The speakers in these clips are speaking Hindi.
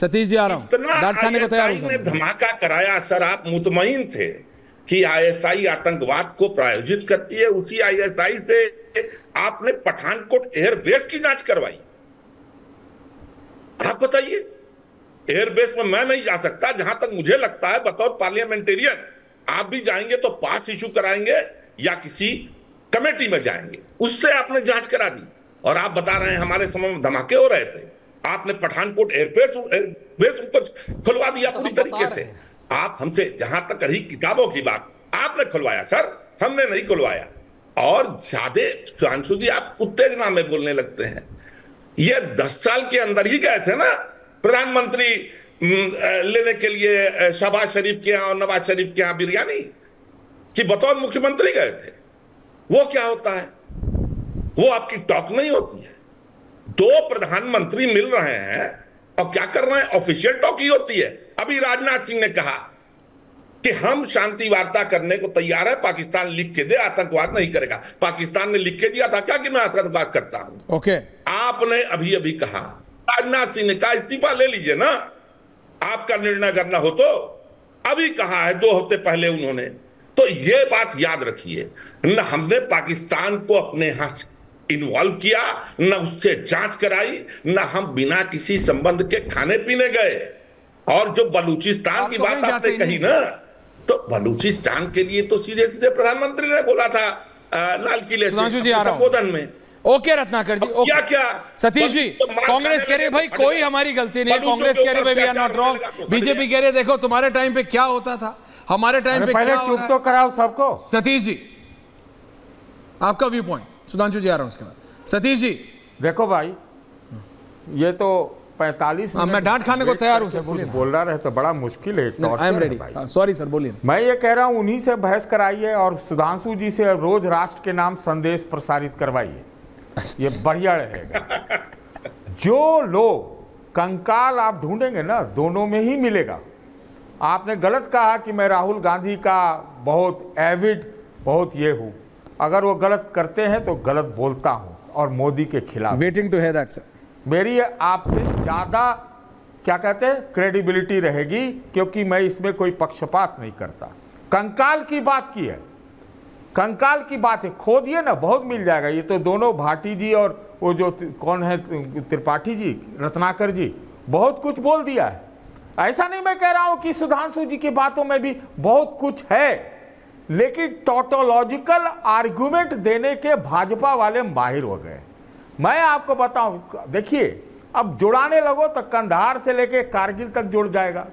सतीश जी आ रहा हूं, डांट खाने को तैयार हूं। ने धमाका कराया सर, आप मुतमईन थे कि आईएसआई आतंकवाद को प्रायोजित करती है। उसी आईएसआई से आपने पठानकोट एयरबेस की जांच करवाई। आप बताइए, एयरबेस में मैं नहीं जा सकता, जहां तक मुझे लगता है बतौर पार्लियामेंटेरियन आप भी जाएंगे तो पास इशू कराएंगे या किसी कमेटी में जाएंगे, उससे आपने जांच करा दी। और आप बता रहे हैं हमारे समय में धमाके हो रहे थे, आपने पठानकोट एयरबेस उनको खुलवा दिया पूरी तरीके से। आप हमसे, जहां तक रही किताबों की बात, आपने खुलवाया सर, हमने नहीं खुलवाया। और ज्यादा सुधांशु जी आप उत्तेजना में बोलने लगते हैं। ये 10 साल के अंदर ही गए थे ना प्रधानमंत्री लेने के लिए शहबाज शरीफ के यहां और नवाज शरीफ के यहां बिरयानी, कि बतौर मुख्यमंत्री गए थे। वो क्या होता है, वो आपकी टॉक नहीं होती है। 2 प्रधानमंत्री मिल रहे हैं और क्या कर रहे हैं, ऑफिशियल टॉक ही होती है। अभी राजनाथ सिंह ने कहा कि हम शांति वार्ता करने को तैयार है, पाकिस्तान लिख के दे, आतंकवाद नहीं करेगा। पाकिस्तान ने लिख के दिया था क्या कि मैं आतंकवाद करता हूं? ओके। आपने अभी अभी कहा, राजनाथ सिंह ने कहा इस्तीफा ले लीजिए ना, आपका निर्णय करना हो तो। अभी कहा है 2 हफ्ते पहले उन्होंने। तो ये बात याद रखिए, न हमने पाकिस्तान को अपने यहां इन्वॉल्व किया, न उससे जांच कराई, न हम बिना किसी संबंध के खाने पीने गए। और जो बलूचिस्तान की बात आपने कही ना, तो बलूचिस्तान के लिए तो सीधे सीधे प्रधानमंत्री ने बोला था लाल किले से संबोधन में। ओके रत्नाकर जी, ओके। क्या सतीश जी, कांग्रेस कह रही भाई कोई हमारी गलती नहीं है, कांग्रेस कह रही भाई we are not wrong, BJP कह रही देखो तुम्हारे टाइम पे क्या होता था, हमारे टाइम पे पहले चुप तो कराओ सबको। सतीश जी आपका व्यू पॉइंट, सुधांशु जी आ रहा हूं उसके बाद। सतीश जी देखो भाई, ये तो 45 मिनट मैं डांट खाने को तैयार हूं सर, बोल रहा रहे तो बड़ा मुश्किल है। I am ready, sorry sir बोलिए। मैं ये कह रहा हूं उन्हीं से बहस कराइए और सुधांशु जी से रोज राष्ट्र के नाम संदेश प्रसारित करवाइए, ये बढ़िया रहेगा। जो लोग कंकाल आप ढूंढेंगे ना, दोनों में ही मिलेगा। आपने गलत कहा कि मैं राहुल गांधी का बहुत एविड, बहुत ये हूं। अगर वो गलत करते हैं तो गलत बोलता हूं, और मोदी के खिलाफ। Waiting to hear that sir. मेरी आपसे ज्यादा क्या कहते हैं क्रेडिबिलिटी रहेगी, क्योंकि मैं इसमें कोई पक्षपात नहीं करता। कंकाल की बात की है, कंकाल की बात है, खोदिए ना, बहुत मिल जाएगा। ये तो दोनों भाटी जी और वो जो कौन है त्रिपाठी जी, रत्नाकर जी, बहुत कुछ बोल दिया है। ऐसा नहीं मैं कह रहा हूं कि सुधांशु जी की बातों में भी बहुत कुछ है, लेकिन टोटोलॉजिकल आर्गुमेंट देने के भाजपा वाले माहिर हो गए। मैं आपको बताऊं, देखिए अब जुड़ाने लगो तो कंधार से लेके कारगिल तक जुड़ जाएगा।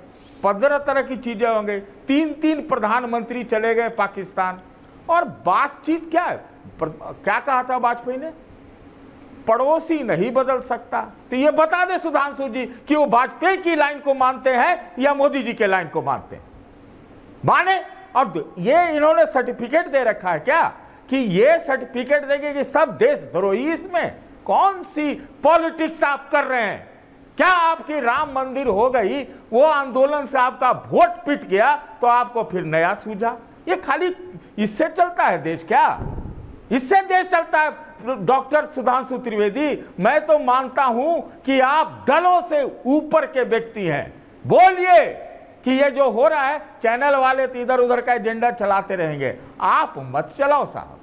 15 तरह की चीजें होंगी। 3 प्रधानमंत्री चले गए पाकिस्तान, और बातचीत क्या है, क्या कहा था वाजपेयी ने, पड़ोसी नहीं बदल सकता। तो ये बता दे सुधांशु जी कि वो वाजपेयी की लाइन को मानते हैं या मोदी जी के लाइन को मानते हैं। माने, और ये इन्होंने सर्टिफिकेट दे रखा है क्या कि ये सर्टिफिकेट देंगे कि सब देशद्रोही? इसमें कौन सी पॉलिटिक्स आप कर रहे हैं? क्या आपकी राम मंदिर हो गई, वो आंदोलन से आपका वोट पिट गया तो आपको फिर नया सूझा? ये खाली इससे चलता है देश क्या? इससे देश चलता है? डॉक्टर सुधांशु त्रिवेदी, मैं तो मानता हूं कि आप दलों से ऊपर के व्यक्ति हैं। बोलिए कि ये जो हो रहा है, चैनल वाले तो इधर उधर का एजेंडा चलाते रहेंगे। आप मत चलाओ साहब,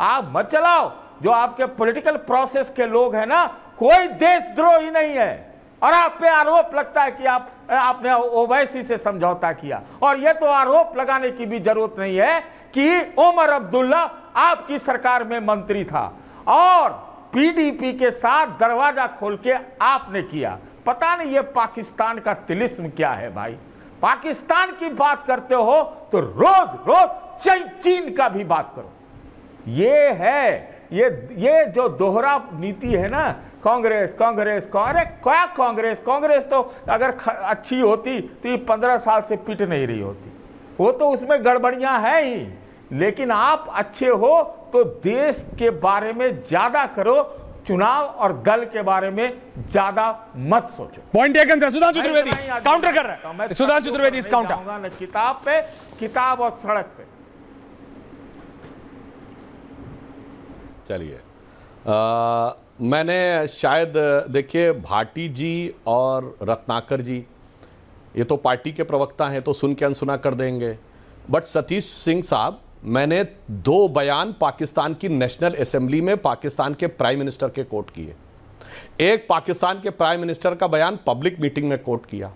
आप मत चलाओ। जो आपके पॉलिटिकल प्रोसेस के लोग हैं ना, कोई देशद्रोही नहीं है। और आप पे आरोप लगता है कि आपने ओवैसी से समझौता किया, और ये तो आरोप लगाने की भी जरूरत नहीं है कि उमर अब्दुल्ला आपकी सरकार में मंत्री था और पीडीपी के साथ दरवाजा खोल के आपने किया। पता नहीं ये पाकिस्तान का तिलिस्म क्या है भाई। पाकिस्तान की बात करते हो तो रोज रोज चीन का भी बात करो। ये है ये जो दोहरा नीति है ना, कांग्रेस कांग्रेस, अरे क्या कांग्रेस? कांग्रेस तो अगर अच्छी होती तो ये 15 साल से पिट नहीं रही होती। वो तो उसमें गड़बड़ियां हैं ही। लेकिन आप अच्छे हो तो देश के बारे में ज्यादा करो, चुनाव और दल के बारे में ज्यादा मत सोचो। Point taken sir. Sudhanshu Trivedi counter कर रहा है। सुधांशु त्रिवेदी इस काउंटर न किताब पे, किताब और सड़क पे। चलिए मैंने शायद देखिए भाटी जी और रत्नाकर जी ये तो पार्टी के प्रवक्ता हैं तो सुन के अनसुना कर देंगे, बट सतीश सिंह साहब, मैंने 2 बयान पाकिस्तान की नेशनल असेंबली में पाकिस्तान के प्राइम मिनिस्टर के कोट किए। एक पाकिस्तान के प्राइम मिनिस्टर का बयान पब्लिक मीटिंग में कोट किया,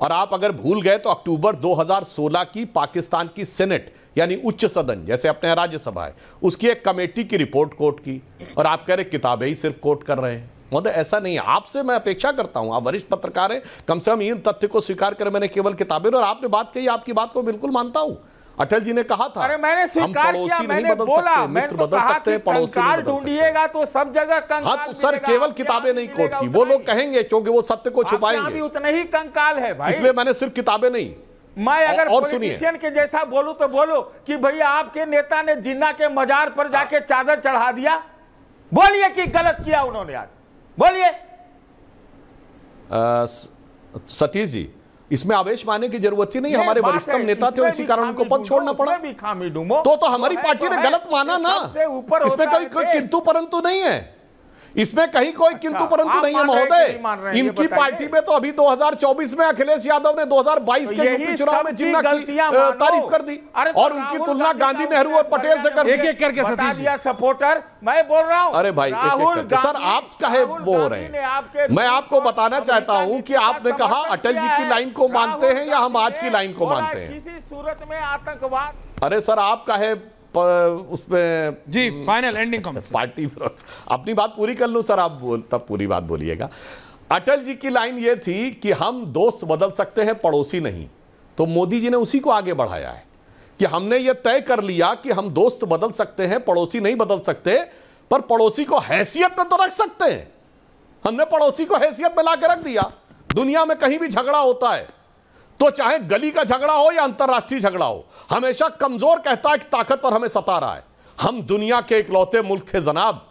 और आप अगर भूल गए तो अक्टूबर 2016 की पाकिस्तान की सेनेट यानी उच्च सदन जैसे अपने यहाँ राज्यसभा है उसकी एक कमेटी की रिपोर्ट कोट की, और आप कह रहे किताबें ही सिर्फ कोट कर रहे हैं। मतलब ऐसा नहीं है। आपसे मैं अपेक्षा करता हूं, आप वरिष्ठ पत्रकार हैं, कम से कम इन तथ्य को स्वीकार करें मैंने केवल किताबें, और आपने बात कही, आपकी बात को बिल्कुल मानता हूं। अटल जी ने कहा था, अरे मैंने हम पड़ोसी नहीं बदल सकते, मित्र बदल सकते हैं, पड़ोसी नहीं बदल सकते। तो सब जगह कंकाल। हाँ तो सर केवल किताबें नहीं कोट की, वो लोग कहेंगे क्योंकि वो सत्य को छुपाएंगे, उतना ही कंकाल है भाई, इसलिए मैंने सिर्फ किताबें नहीं। मैं अगर पॉलिटिशियन के जैसा बोलूं तो बोलो कि भैया आपके नेता ने जिन्ना के मजार पर जाके चादर चढ़ा दिया, बोलिए कि गलत किया उन्होंने, आज बोलिए। सतीश जी, इसमें आवेश मानने की जरूरत ही नहीं, हमारे वरिष्ठतम नेता थे, इसी कारण उनको पद छोड़ना पड़ा। तो हमारी पार्टी ने गलत माना ना, इसमें कोई किंतु परंतु नहीं है, इसमें कहीं कोई किंतु परंतु नहीं है महोदय। इनकी पार्टी में तो अभी 2024 में अखिलेश यादव ने 2022 के यूपी चुनाव में जिन्ना की तारीफ कर दी, और उनकी तुलना गांधी, नेहरू और पटेल से कर दी। एक-एक करके सतीश जी सपोर्टर मैं बोल रहा हूं। अरे भाई एक-एक करके सर, आप कहे वो हो रहे हैं। मैं आपको बताना चाहता हूं कि आपने कहा अटल जी की लाइन को मानते हैं या हम आज की लाइन को मानते हैं। किसी सूरत में आतंकवाद, अरे सर आप कहे उसमें जी फाइनल एंडिंग कमेंट, पार्टी अपनी बात पूरी कर लूं सर, आप तब पूरी बात बोलिएगा। अटल जी की लाइन ये थी कि हम दोस्त बदल सकते हैं, पड़ोसी नहीं। तो मोदी जी ने उसी को आगे बढ़ाया है कि हमने ये तय कर लिया कि हम दोस्त बदल सकते हैं, पड़ोसी नहीं बदल सकते, पर पड़ोसी को हैसियत में तो रख सकते हैं। हमने पड़ोसी को हैसियत में लाकर रख दिया। दुनिया में कहीं भी झगड़ा होता है तो चाहे गली का झगड़ा हो या अंतरराष्ट्रीय झगड़ा हो, हमेशा कमजोर कहता है कि ताकतवर हमें सता रहा है। हम दुनिया के इकलौते मुल्क थे जनाब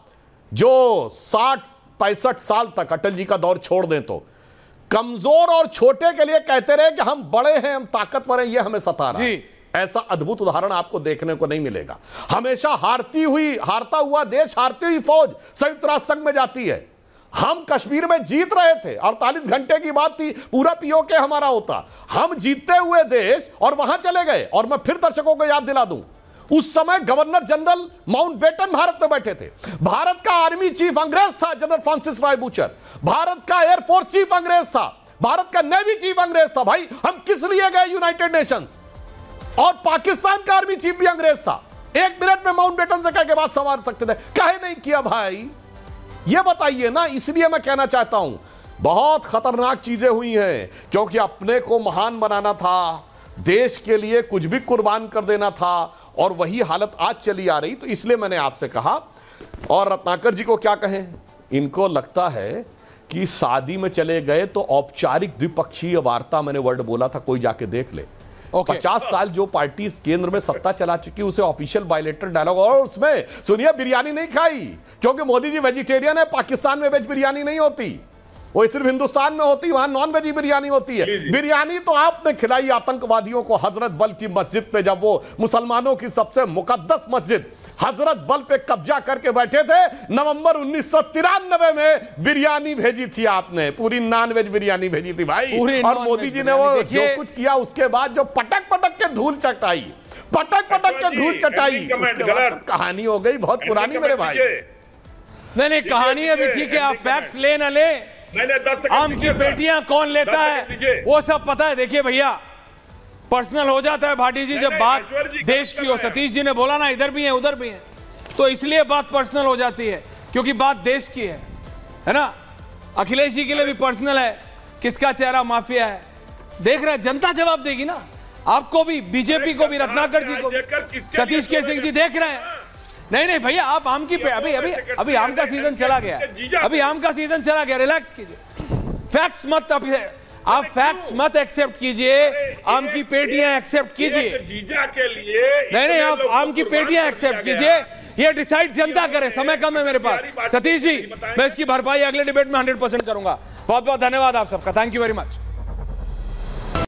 जो 60-65 साल तक, अटल जी का दौर छोड़ दें तो, कमजोर और छोटे के लिए कहते रहे कि हम बड़े हैं, हम ताकतवर हैं, ये हमें सता रहा है। ऐसा अद्भुत उदाहरण आपको देखने को नहीं मिलेगा। हमेशा हारता हुआ देश, हारती हुई फौज संयुक्त राष्ट्र संघ में जाती है। हम कश्मीर में जीत रहे थे, 48 घंटे की बात थी, पूरा पीओके हमारा होता, हम जीतते हुए देश और वहां चले गए। और मैं फिर दर्शकों को याद दिला दूं, उस समय गवर्नर जनरल माउंटबेटन भारत में बैठे थे। भारत का आर्मी चीफ अंग्रेज था जनरल फ्रांसिस राय बूचर, भारत का एयरफोर्स चीफ अंग्रेज था, भारत का नेवी चीफ अंग्रेज था। भाई हम किस लिए गए यूनाइटेड नेशंस? और पाकिस्तान का आर्मी चीफ भी अंग्रेज था। 1 मिनट में माउंटबेटन से कह के बात संवार सकते थे, काहे नहीं किया भाई? ये बताइए ना। इसलिए मैं कहना चाहता हूं बहुत खतरनाक चीजें हुई हैं, क्योंकि अपने को महान बनाना था, देश के लिए कुछ भी कुर्बान कर देना था, और वही हालत आज चली आ रही। तो इसलिए मैंने आपसे कहा, और रत्नाकर जी को क्या कहें, इनको लगता है कि शादी में चले गए तो औपचारिक द्विपक्षीय वार्ता, मैंने वर्ड बोला था, कोई जाके देख ले। 50 साल जो पार्टी केंद्र में सत्ता चला चुकी, उसे ऑफिशियल बायलैटरल डायलॉग, और उसमें सुनिए बिरयानी नहीं खाई, क्योंकि मोदी जी वेजिटेरियन है। पाकिस्तान में वेज बिरयानी नहीं होती, वो सिर्फ हिंदुस्तान में होती, वहां नॉन वेज बिरयानी होती है। बिरयानी तो आपने खिलाई आतंकवादियों को हजरत बल की मस्जिद पे, जब वो मुसलमानों की सबसे मुकद्दस मस्जिद हजरत बल पे कब्जा करके बैठे थे। नवंबर 1993 में बिरयानी भेजी थी आपने, पूरी नॉन वेज बिरयानी भेजी थी भाई। और मोदी जी ने वो जो कुछ किया, उसके बाद जो पटक पटक के धूल चटाई, कहानी हो गई बहुत पुरानी मेरे भाई। नहीं कहानी अभी ठीक है, आप फैक्ट्स ले ना ले, आम की पेटियां कौन लेता है वो सब पता है। देखिए भैया, पर्सनल हो जाता है भाटी जी जब बात देश की हो। सतीश जी ने बोला ना, इधर भी है उधर भी है, तो इसलिए बात पर्सनल हो जाती है, क्योंकि बात देश की है ना। अखिलेश जी के लिए भी पर्सनल है, किसका चेहरा माफिया है, देख रहे हैं, जनता जवाब देगी ना आपको भी, बीजेपी को भी, रत्नाकर जी को, सतीश के सिंह जी देख रहे हैं। नहीं भैया, आप आम की अभी आम का सीजन चला गया, अभी आम का सीजन चला गया, रिलैक्स कीजिए। फैक्ट्स मत, आप फैक्ट्स मत एक्सेप्ट कीजिए, आम की पेटियां एक्सेप्ट कीजिए। जीजा के लिए नहीं आप आम की पेटियां एक्सेप्ट कीजिए, ये डिसाइड जनता करे। समय कम है मेरे पास। सतीश जी, मैं इसकी भरपाई अगले डिबेट में 100% करूंगा। बहुत बहुत धन्यवाद आप सबका, थैंक यू वेरी मच।